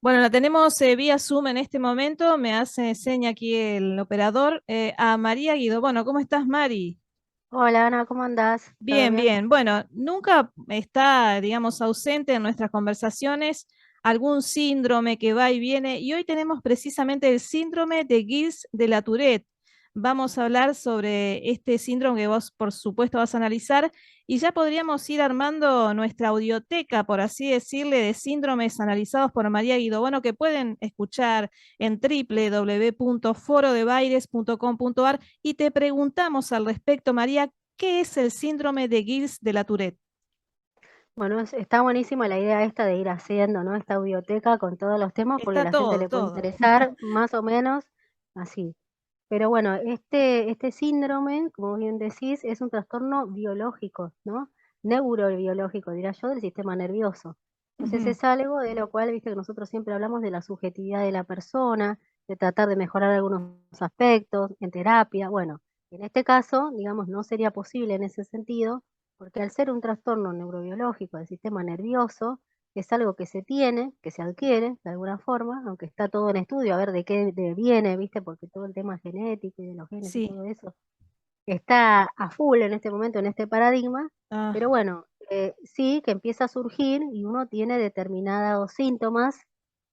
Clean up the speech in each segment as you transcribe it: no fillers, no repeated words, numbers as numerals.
Bueno, la tenemos vía Zoom en este momento, me hace seña aquí el operador, a María Guido. Bueno, ¿cómo estás, Mari? Hola Ana, ¿cómo andás? ¿Todo Bien, bien? bien. Bueno, nunca está, digamos, ausente en nuestras conversaciones algún síndrome que va y viene, y hoy tenemos precisamente el síndrome de Gilles de la Tourette. Vamos a hablar sobre este síndrome que vos, por supuesto, vas a analizar, y ya podríamos ir armando nuestra audioteca, por así decirle, de síndromes analizados por María Guido, bueno, que pueden escuchar en www.forodebaires.com.ar, y te preguntamos al respecto, María, ¿qué es el síndrome de Gilles de la Tourette? Bueno, está buenísima la idea esta de ir haciendo, ¿no? Esta biblioteca con todos los temas porque a Está la gente todo, le puede todo. interesar más o menos así. Pero bueno, este síndrome, como bien decís, es un trastorno biológico, ¿no? Neurobiológico, diría yo, del sistema nervioso. Entonces Ujú. es algo de lo cual, viste que nosotros siempre hablamos de la subjetividad de la persona, de tratar de mejorar algunos aspectos en terapia. Bueno, en este caso, digamos, no sería posible en ese sentido, porque al ser un trastorno neurobiológico del sistema nervioso, es algo que se tiene, que se adquiere de alguna forma, aunque está todo en estudio, a ver de qué viene, ¿viste? Porque todo el tema genético y de los genes y Sí. todo eso está a full en este momento, en este paradigma, pero Ah, bueno, sí que empieza a surgir y uno tiene determinados síntomas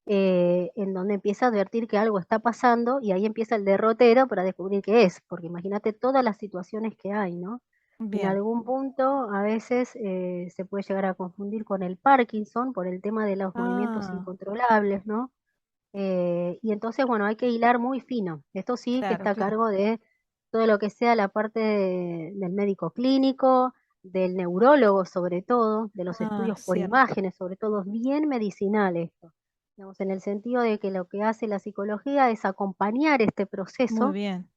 en donde empieza a advertir que algo está pasando y ahí empieza el derrotero para descubrir qué es, porque imagínate todas las situaciones que hay, ¿no? En bien. algún punto a veces se puede llegar a confundir con el Parkinson por el tema de los movimientos Ah, incontrolables, ¿no? Y entonces, bueno, hay que hilar muy fino. Esto sí que claro, está a claro. cargo de todo lo que sea la parte del médico clínico, del neurólogo sobre todo, de los Ah, estudios por cierto. imágenes, sobre todo, bien medicinal esto. Digamos, en el sentido de que lo que hace la psicología es acompañar este Muy proceso, bien.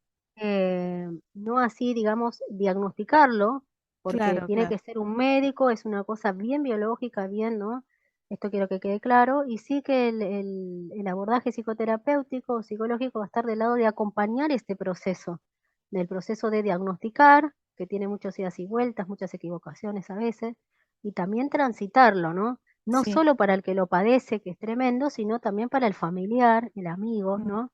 no así, digamos, diagnosticarlo, porque Claro, tiene que claro. ser un médico, es una cosa bien biológica, bien, ¿no? Esto quiero que quede claro, y sí que el abordaje psicoterapéutico o psicológico va a estar del lado de acompañar este proceso, del proceso de diagnosticar, que tiene muchas idas y vueltas, muchas equivocaciones a veces, y también transitarlo, ¿no? No Sí. solo para el que lo padece, que es tremendo, sino también para el familiar, el amigo, Mm. ¿no?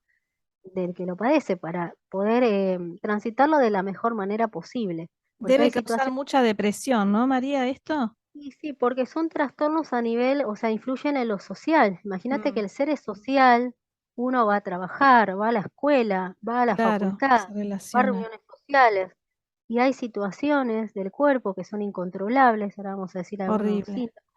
Del que lo padece, para poder transitarlo de la mejor manera posible, porque Debe hay causar situaciones. mucha depresión, ¿no, María, esto? Sí, sí, porque son trastornos a nivel, o sea, influyen en lo social. Imagínate que Mm, el ser es social, uno va a trabajar, va a la escuela, va a la claro, facultad, se va a relaciona. reuniones sociales, y hay situaciones del cuerpo que son incontrolables, ahora vamos a decir algunos Horrible. síntomas,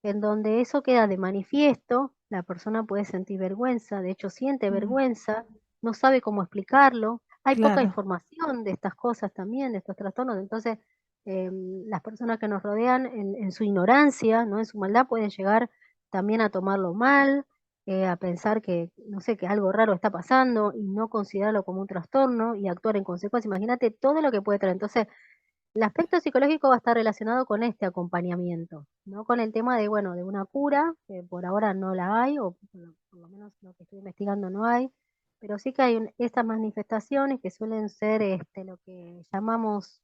en donde eso queda de manifiesto, la persona puede sentir vergüenza, de hecho siente Mm, vergüenza, no sabe cómo explicarlo, hay poca claro. información de estas cosas también, de estos trastornos, entonces las personas que nos rodean en su ignorancia, ¿no? En su maldad pueden llegar también a tomarlo mal, a pensar que, no sé, que algo raro está pasando y no considerarlo como un trastorno y actuar en consecuencia. Imagínate todo lo que puede traer. Entonces, el aspecto psicológico va a estar relacionado con este acompañamiento, no con el tema de, bueno, de una cura, que por ahora no la hay, o por lo menos lo que estoy investigando no hay, pero sí que hay estas manifestaciones que suelen ser lo que llamamos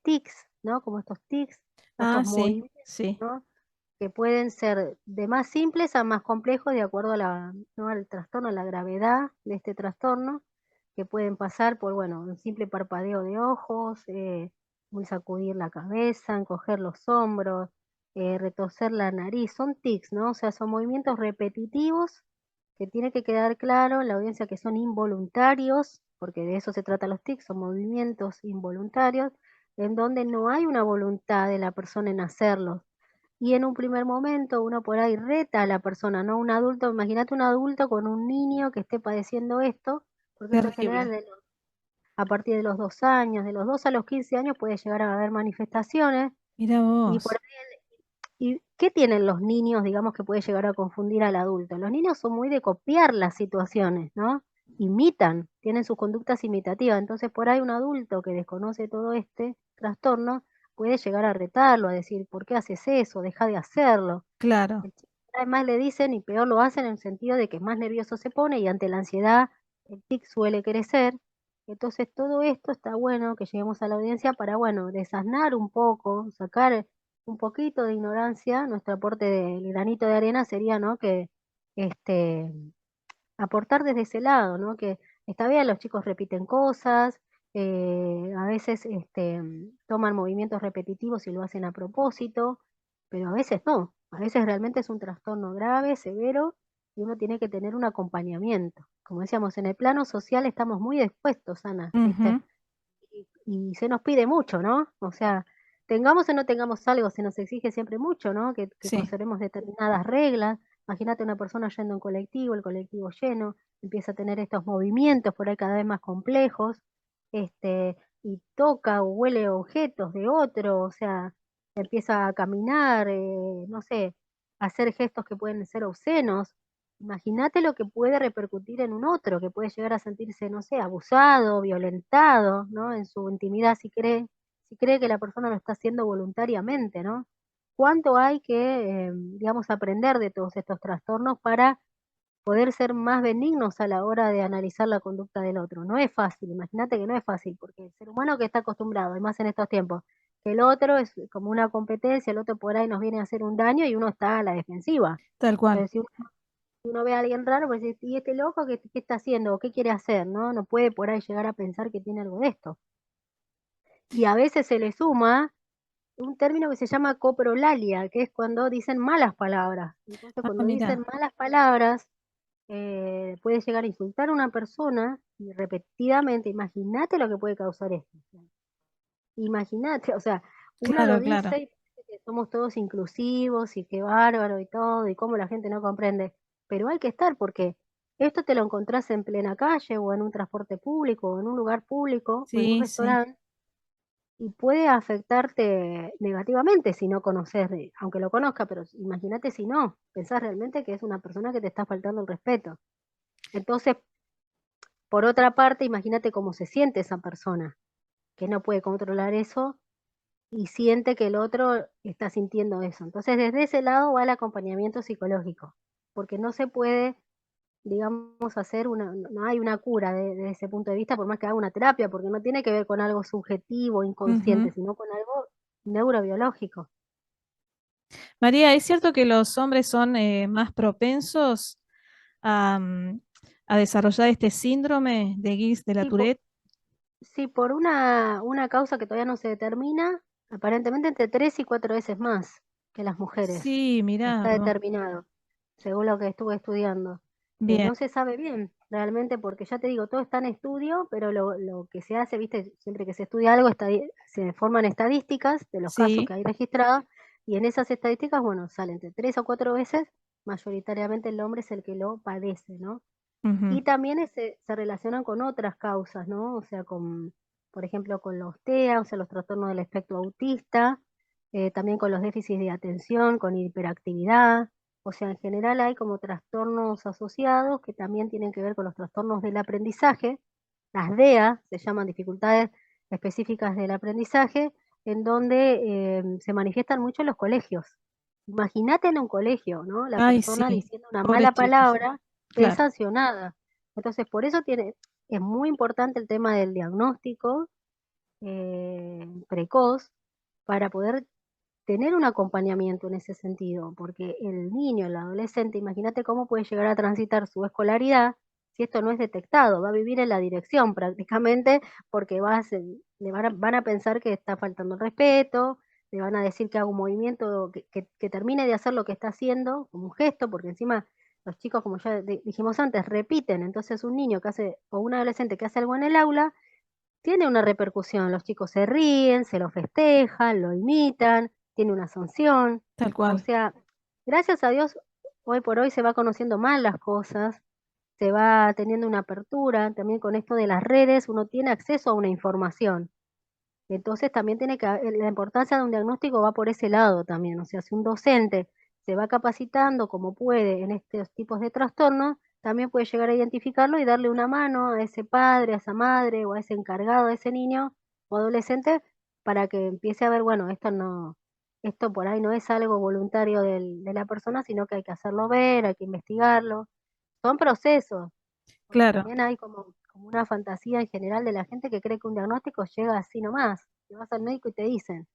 tics, ¿no? Como estos tics, o Ah, estos sí, movimientos, sí. ¿no? Que pueden ser de más simples a más complejos de acuerdo a ¿no? al trastorno, a la gravedad de este trastorno, que pueden pasar por, bueno, un simple parpadeo de ojos, un sacudir la cabeza, encoger los hombros, retorcer la nariz, son tics, ¿no? O sea, son movimientos repetitivos que tiene que quedar claro en la audiencia que son involuntarios, porque de eso se trata los tics, son movimientos involuntarios, en donde no hay una voluntad de la persona en hacerlos, y en un primer momento uno por ahí reta a la persona, ¿no? Un adulto, imagínate un adulto con un niño que esté padeciendo esto, porque en general Terrible. a partir de los 2 años, de los 2 a los 15 años puede llegar a haber manifestaciones, Mira y por vos. ¿y qué tienen los niños, digamos, que puede llegar a confundir al adulto? Los niños son muy de copiar las situaciones, ¿no? Imitan, tienen sus conductas imitativas. Entonces, por ahí un adulto que desconoce todo este trastorno puede llegar a retarlo, a decir, ¿por qué haces eso? Deja de hacerlo. Claro. El chico además le dicen, y peor lo hacen en el sentido de que más nervioso se pone y ante la ansiedad el tic suele crecer. Entonces, todo esto está bueno que lleguemos a la audiencia para, bueno, desasnar un poco, sacar un poquito de ignorancia. Nuestro aporte del granito de arena sería, ¿no? Que aportar desde ese lado, ¿no? Que está bien, los chicos repiten cosas, a veces toman movimientos repetitivos y lo hacen a propósito, pero a veces no, a veces realmente es un trastorno grave, severo, y uno tiene que tener un acompañamiento. Como decíamos, en el plano social estamos muy expuestos, Ana, ¿viste? Ujú. Y se nos pide mucho, ¿no? O sea, tengamos o no tengamos algo, se nos exige siempre mucho, ¿no? Que Sí, conservemos determinadas reglas. Imagínate una persona yendo en colectivo, el colectivo lleno, empieza a tener estos movimientos por ahí cada vez más complejos, y toca o huele objetos de otro, o sea, empieza a caminar, no sé, a hacer gestos que pueden ser obscenos. Imagínate lo que puede repercutir en un otro, que puede llegar a sentirse, no sé, abusado, violentado, ¿no? En su intimidad, si cree que la persona lo está haciendo voluntariamente, ¿no? ¿Cuánto hay que, digamos, aprender de todos estos trastornos para poder ser más benignos a la hora de analizar la conducta del otro? No es fácil, imagínate que no es fácil, porque el ser humano que está acostumbrado, y más en estos tiempos, que el otro es como una competencia, el otro por ahí nos viene a hacer un daño y uno está a la defensiva. tal cual. Entonces, si uno ve a alguien raro, pues dice, ¿y este loco qué está haciendo? ¿O qué quiere hacer? ¿No? No puede por ahí llegar a pensar que tiene algo de esto. Y a veces se le suma un término que se llama coprolalia, que es cuando dicen malas palabras. Entonces, Ah, cuando dicen mira, malas palabras, puede llegar a insultar a una persona y repetidamente. Imagínate lo que puede causar esto. Imagínate, o sea, uno lo claro, claro. dice y parece que somos todos inclusivos y qué bárbaro y todo, y cómo la gente no comprende, pero hay que estar porque esto te lo encontrás en plena calle o en un transporte público o en un lugar público o en un Sí, sí. restaurante y puede afectarte negativamente si no conoces, aunque lo conozca, pero imagínate si no, pensás realmente que es una persona que te está faltando el respeto. Entonces, por otra parte, imagínate cómo se siente esa persona, que no puede controlar eso y siente que el otro está sintiendo eso. Entonces, desde ese lado va el acompañamiento psicológico, porque no se puede, digamos, hacer no hay una cura de ese punto de vista, por más que haga una terapia, porque no tiene que ver con algo subjetivo, Ujú. inconsciente, sino con algo neurobiológico. María, ¿es cierto que los hombres son más propensos a, a desarrollar este síndrome de Guillain de la Sí, Tourette? sí, por una causa que todavía no se determina, aparentemente entre 3 y 4 veces más que las mujeres. Sí, mirá, Está determinado, según lo que estuve estudiando. bien, No se sabe bien realmente porque ya te digo, todo está en estudio, pero lo que se hace, viste, siempre que se estudia algo, se forman estadísticas de los casos sí. que hay registrados y en esas estadísticas, bueno, salen entre 3 o 4 veces, mayoritariamente el hombre es el que lo padece, ¿no? Ujú. Y también se relacionan con otras causas, ¿no? O sea, por ejemplo, con los TEA, o sea, los trastornos del espectro autista, también con los déficits de atención, con hiperactividad. O sea, en general hay como trastornos asociados que también tienen que ver con los trastornos del aprendizaje. Las DEA se llaman dificultades específicas del aprendizaje, en donde se manifiestan mucho en los colegios. Imagínate en un colegio, ¿no? La Ay, persona sí, diciendo una pobres mala chicos, palabra es claro. sancionada. Entonces, por eso es muy importante el tema del diagnóstico precoz para poder tener un acompañamiento en ese sentido, porque el niño, el adolescente, imagínate cómo puede llegar a transitar su escolaridad si esto no es detectado, va a vivir en la dirección prácticamente, porque van a pensar que está faltando el respeto, le van a decir que haga un movimiento, que termine de hacer lo que está haciendo, como un gesto, porque encima los chicos, como ya dijimos antes, repiten, entonces un niño que hace, o un adolescente que hace algo en el aula, tiene una repercusión, los chicos se ríen, se lo festejan, lo imitan, tiene una sanción. Tal O cual. sea, gracias a Dios, hoy por hoy se va conociendo más las cosas, se va teniendo una apertura, también con esto de las redes uno tiene acceso a una información. Entonces también la importancia de un diagnóstico va por ese lado también. O sea, si un docente se va capacitando como puede en estos tipos de trastornos, también puede llegar a identificarlo y darle una mano a ese padre, a esa madre o a ese encargado de ese niño o adolescente para que empiece a ver, bueno, esto por ahí no es algo voluntario de la persona, sino que hay que hacerlo ver, hay que investigarlo. Son procesos, porque Claro, también hay como una fantasía en general de la gente que cree que un diagnóstico llega así nomás. Te vas al médico y te dicen.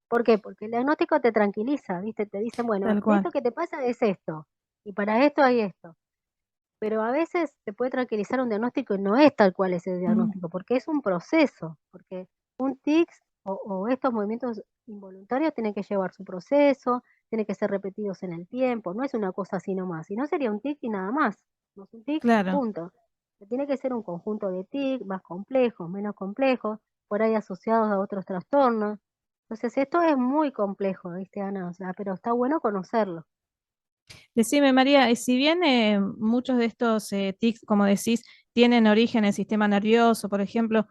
¿Por qué? Porque el diagnóstico te tranquiliza, ¿viste? Te dicen, bueno, tal cual. esto que te pasa es esto. y para esto hay esto. Pero a veces te puede tranquilizar un diagnóstico y no es tal cual ese Mm, diagnóstico, porque es un proceso, porque un tics o estos movimientos involuntarios tienen que llevar su proceso, tienen que ser repetidos en el tiempo, no es una cosa así nomás, si no sería un tic y nada más, no es un tic y claro. punto. Tiene que ser un conjunto de tic más complejos, menos complejos, por ahí asociados a otros trastornos. Entonces esto es muy complejo, ¿viste, Ana? O sea, pero está bueno conocerlo. Decime, María, y si bien muchos de estos tics, como decís, tienen origen en el sistema nervioso, por ejemplo,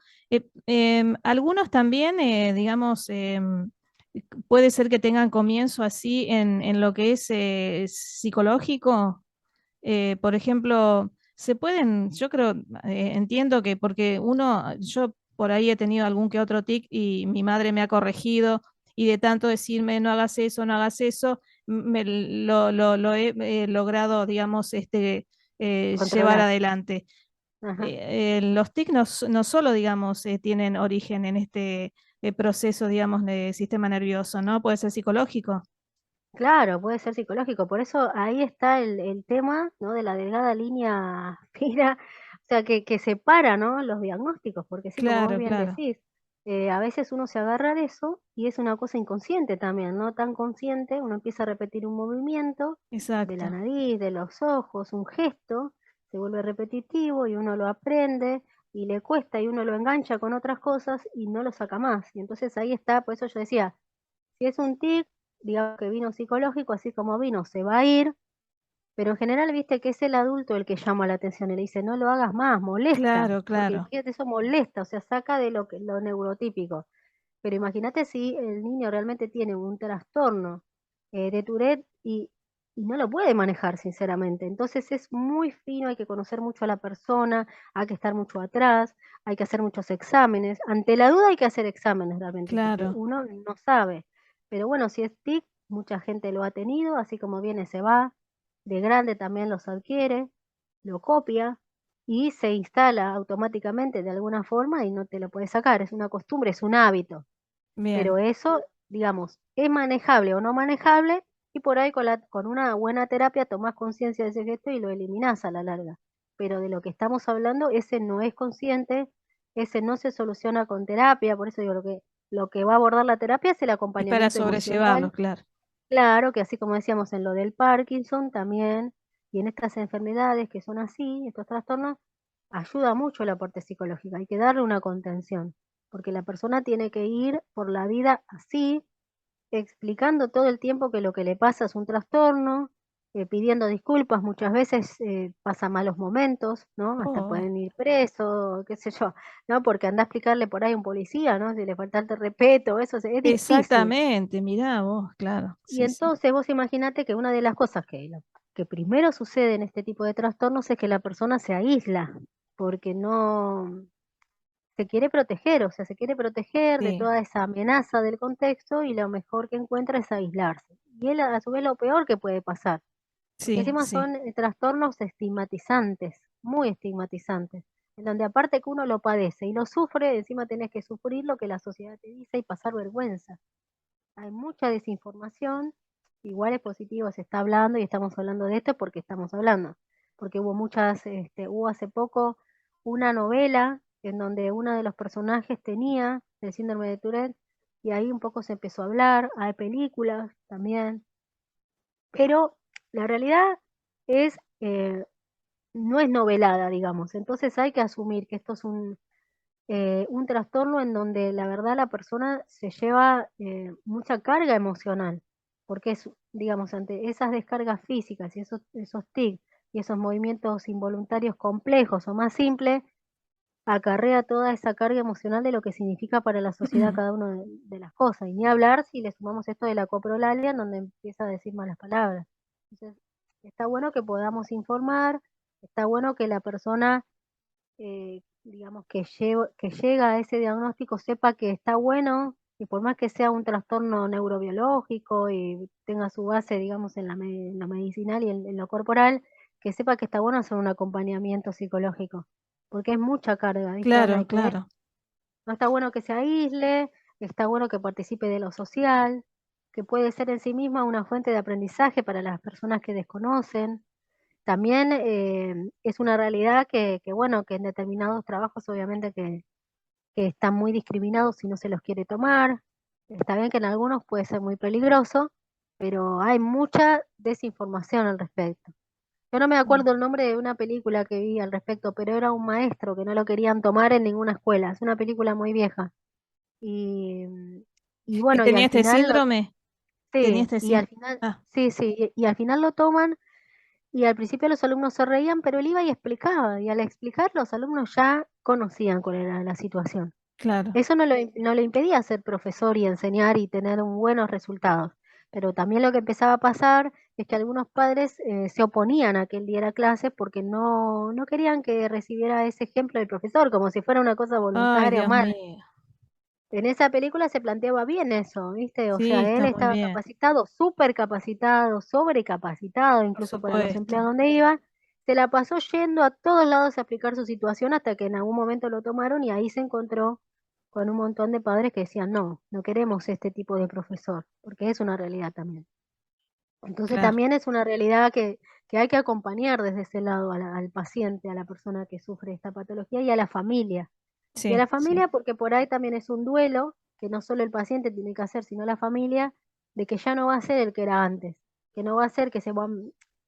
algunos también, digamos, puede ser que tengan comienzo así en lo que es psicológico. Por ejemplo, se pueden, yo creo, entiendo que porque yo por ahí he tenido algún que otro tic y mi madre me ha corregido y de tanto decirme no hagas eso, no hagas eso, lo he logrado, digamos, llevar Controlar. adelante. Ajá. Los TIC no solo, digamos, tienen origen en este proceso, digamos, de sistema nervioso, ¿no? Puede ser psicológico. Claro, puede ser psicológico. Por eso ahí está el tema, ¿no? De la delgada línea fina, o sea, que separa, ¿no? Los diagnósticos, porque sí, como vos Claro, bien claro. decís, a veces uno se agarra de eso y es una cosa inconsciente también, no tan consciente, uno empieza a repetir un movimiento de la Exacto. nariz, de los ojos, un gesto, se vuelve repetitivo y uno lo aprende y le cuesta y uno lo engancha con otras cosas y no lo saca más. Y entonces ahí está, por eso yo decía, si es un tic, digamos que vino psicológico, así como vino, se va a ir, pero en general, viste que es el adulto el que llama la atención y le dice, no lo hagas más, molesta, Claro, porque claro. fíjate, eso molesta, o sea, saca de lo neurotípico. Pero imagínate si el niño realmente tiene un trastorno de Tourette y no lo puede manejar, sinceramente. Entonces es muy fino, hay que conocer mucho a la persona, hay que estar mucho atrás, hay que hacer muchos exámenes. Ante la duda hay que hacer exámenes realmente, porque Claro. uno no sabe. Pero bueno, si es TIC, mucha gente lo ha tenido, así como viene se va, de grande también los adquiere, lo copia y se instala automáticamente de alguna forma y no te lo puedes sacar. Es una costumbre, es un hábito. Pero Bien. eso, digamos, es manejable o no manejable, y por ahí con una buena terapia tomás conciencia de ese gesto y lo eliminás a la larga. Pero de lo que estamos hablando, ese no es consciente, ese no se soluciona con terapia, por eso digo, lo que va a abordar la terapia es el Es para acompañamiento sobrellevarlos, emocional. claro. Claro que así como decíamos en lo del Parkinson también, y en estas enfermedades que son así, estos trastornos, ayuda mucho el aporte psicológico, hay que darle una contención, porque la persona tiene que ir por la vida así, explicando todo el tiempo que lo que le pasa es un trastorno, pidiendo disculpas, muchas veces pasa malos momentos, ¿no? Hasta Oh, pueden ir presos, qué sé yo, ¿no? Porque anda a explicarle por ahí a un policía, ¿no? Si le faltaste respeto, eso es difícil. exactamente, mirá vos, claro. Y Sí, sí. entonces vos imaginate que una de las cosas que primero sucede en este tipo de trastornos es que la persona se aísla, porque no se quiere proteger, o sea, se quiere proteger de Sí, toda esa amenaza del contexto y lo mejor que encuentra es aislarse. Y él a su vez lo peor que puede pasar, porque sí, encima sí, son trastornos estigmatizantes, muy estigmatizantes, en donde aparte que uno lo padece y lo sufre, encima tenés que sufrir lo que la sociedad te dice y pasar vergüenza. Hay mucha desinformación, igual es positivo, se está hablando y estamos hablando de esto porque estamos hablando, porque hubo hace poco una novela en donde uno de los personajes tenía el síndrome de Tourette y ahí un poco se empezó a hablar, hay películas también, pero la realidad es, no es novelada, digamos, entonces hay que asumir que esto es un trastorno en donde la verdad la persona se lleva mucha carga emocional, porque es, digamos, ante esas descargas físicas y esos tics y esos movimientos involuntarios complejos o más simples, acarrea toda esa carga emocional de lo que significa para la sociedad cada una de las cosas. Y ni hablar si le sumamos esto de la coprolalia, en donde empieza a decir malas palabras. Entonces, está bueno que podamos informar, está bueno que la persona digamos, que llega a ese diagnóstico sepa que está bueno y por más que sea un trastorno neurobiológico y tenga su base, digamos, en lo medicinal y en lo corporal, que sepa que está bueno hacer un acompañamiento psicológico, porque es mucha carga, ¿viste, Ana? claro, Y claro. no está bueno que se aísle, está bueno que participe de lo social, que puede ser en sí misma una fuente de aprendizaje para las personas que desconocen. También es una realidad bueno, que en determinados trabajos obviamente que están muy discriminados si no se los quiere tomar. Está bien que en algunos puede ser muy peligroso, pero hay mucha desinformación al respecto. Yo no me Mm. acuerdo el nombre de una película que vi al respecto, pero era un maestro que no lo querían tomar en ninguna escuela. Es una película muy vieja. Y, y ¿Y bueno, y tenía al este final, síndrome? ¿Tenía sí, este y al síndrome? final, Ah, sí, sí, y al final lo toman y al principio los alumnos se reían, pero él iba y explicaba, y al explicar los alumnos ya conocían cuál era la situación. claro, Eso no le impedía ser profesor y enseñar y tener buenos resultados, pero también lo que empezaba a pasar es que algunos padres se oponían a que él diera clases porque no querían que recibiera ese ejemplo del profesor, como si fuera una cosa ay, voluntaria o Dios mala. mío, En esa película se planteaba bien eso, ¿viste? O sí, sea, él está muy estaba bien, capacitado, súper capacitado, sobrecapacitado por incluso para los supuesto, empleados donde iba. Se la pasó yendo a todos lados a explicar su situación hasta que en algún momento lo tomaron y ahí se encontró con un montón de padres que decían, no queremos este tipo de profesor, porque es una realidad también. Entonces claro, también es una realidad que hay que acompañar desde ese lado al paciente, a la persona que sufre esta patología y a la familia. Y a sí, la sí, familia porque por ahí también es un duelo que no solo el paciente tiene que hacer, sino la familia, de que ya no va a ser el que era antes, que no va a ser que se va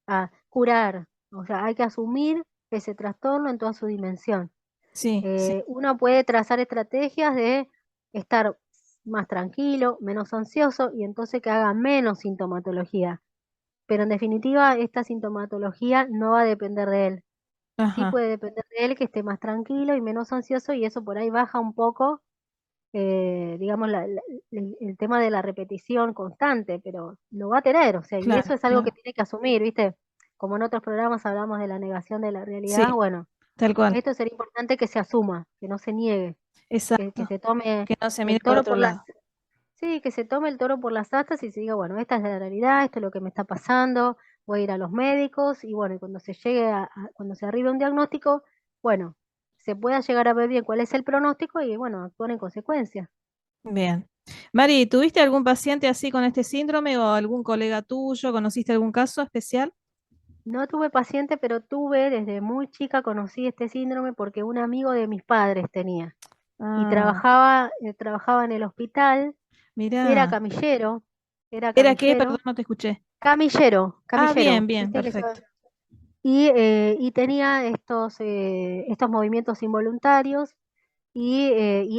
a curar. O sea, hay que asumir ese trastorno en toda su dimensión. sí, sí, Uno puede trazar estrategias de estar más tranquilo, menos ansioso y entonces que haga menos sintomatología. Pero en definitiva, esta sintomatología no va a depender de él. Sí ajá, puede depender de él que esté más tranquilo y menos ansioso y eso por ahí baja un poco, digamos, el tema de la repetición constante, pero lo va a tener, o sea, y eso claro, es algo que claro, tiene que asumir, ¿viste? Como en otros programas hablamos de la negación de la realidad, sí, bueno, tal cual, esto sería importante que se asuma, que no se niegue, que exacto, se tome que no se el mire por toro otro por las... lado, Sí, que se tome el toro por las astas y se diga, bueno, esta es la realidad, esto es lo que me está pasando, voy a ir a los médicos y bueno, y cuando se llegue cuando se arribe un diagnóstico, bueno, se pueda llegar a ver bien cuál es el pronóstico y bueno, actuar en consecuencia. bien. Mari, ¿tuviste algún paciente así con este síndrome o algún colega tuyo? ¿Conociste algún caso especial? No tuve paciente, pero tuve, desde muy chica conocí este síndrome porque un amigo de mis padres tenía y Ah, trabajaba en el hospital, era mirá, camillero, era ¿era qué? Perdón, camillero, no te escuché. Ah, bien, camillero, bien, viste que perfecto. y tenía estos movimientos involuntarios y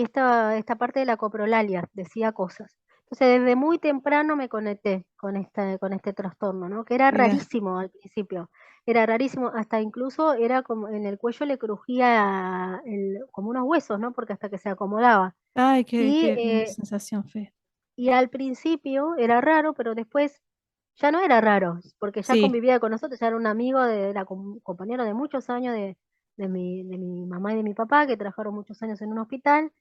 esta parte de la coprolalia, decía cosas. Entonces, desde muy temprano me conecté con este trastorno, ¿no? Que era Mirá, rarísimo al principio. Era rarísimo, hasta incluso era como en el cuello le crujía como unos huesos, ¿no? Porque hasta que se acomodaba. ay, Y, qué eh, sensación fea. y al principio era raro, pero después ya no era raro, porque ya Sí, convivía con nosotros, ya era un amigo, era compañero de muchos años de mi mamá y de mi papá, que trabajaron muchos años en un hospital,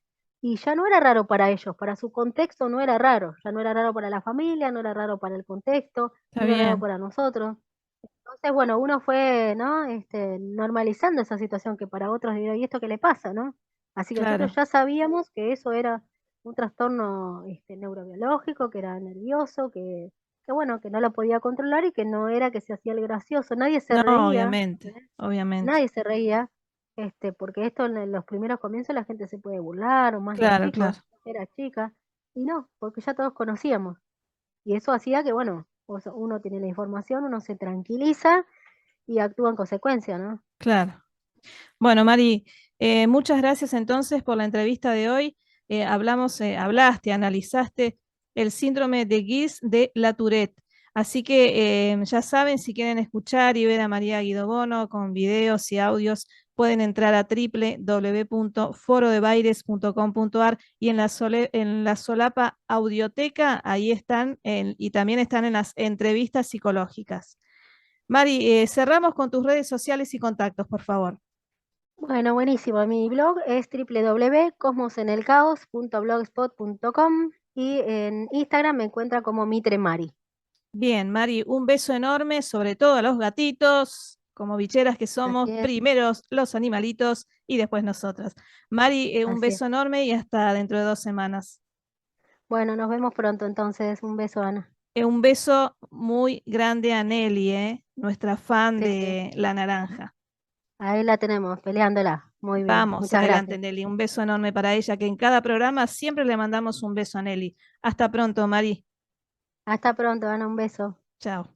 y ya no era raro para ellos, para su contexto no era raro, ya no era raro para la familia, no era raro para el contexto, está no era raro bien, para nosotros. Entonces, bueno, uno fue, ¿no? Normalizando esa situación que para otros diría, ¿y esto qué le pasa, no? Así que nosotros claro. ya sabíamos que eso era un trastorno neurobiológico, que era nervioso, que bueno, que no lo podía controlar y que no era que se hacía el gracioso. Nadie se No, reía, obviamente, ¿eh? obviamente. Nadie se reía, porque esto en los primeros comienzos la gente se puede burlar, o más los Claro, chicos, claro, era chica, y no, porque ya todos conocíamos. Y eso hacía que, bueno, uno tiene la información, uno se tranquiliza y actúa en consecuencia, ¿no? claro. Bueno, Mari, muchas gracias entonces por la entrevista de hoy. Hablaste, analizaste el síndrome de Gilles de la Tourette. Así que ya saben, si quieren escuchar y ver a María Guido Bono con videos y audios, pueden entrar a www.forodebaires.com.ar y en la solapa audioteca, ahí están, y también están en las entrevistas psicológicas. Mari, cerramos con tus redes sociales y contactos, por favor. Bueno, buenísimo. Mi blog es www.cosmosenelcaos.blogspot.com y en Instagram me encuentra como Mitre Mari. Bien, Mari, un beso enorme, sobre todo a los gatitos, como bicheras que somos, Así es, primeros los animalitos y después nosotras. Mari, un así es. beso enorme y hasta dentro de 2 semanas. Bueno, nos vemos pronto entonces. Un beso, Ana. Un beso muy grande a Nelly, nuestra fan Sí, de la naranja. ahí la tenemos, peleándola. Muy bien, Vamos, muchas adelante, gracias. Nelly. Un beso enorme para ella, que en cada programa siempre le mandamos un beso a Nelly. Hasta pronto, Mari. Hasta pronto, Ana, un beso. Chao.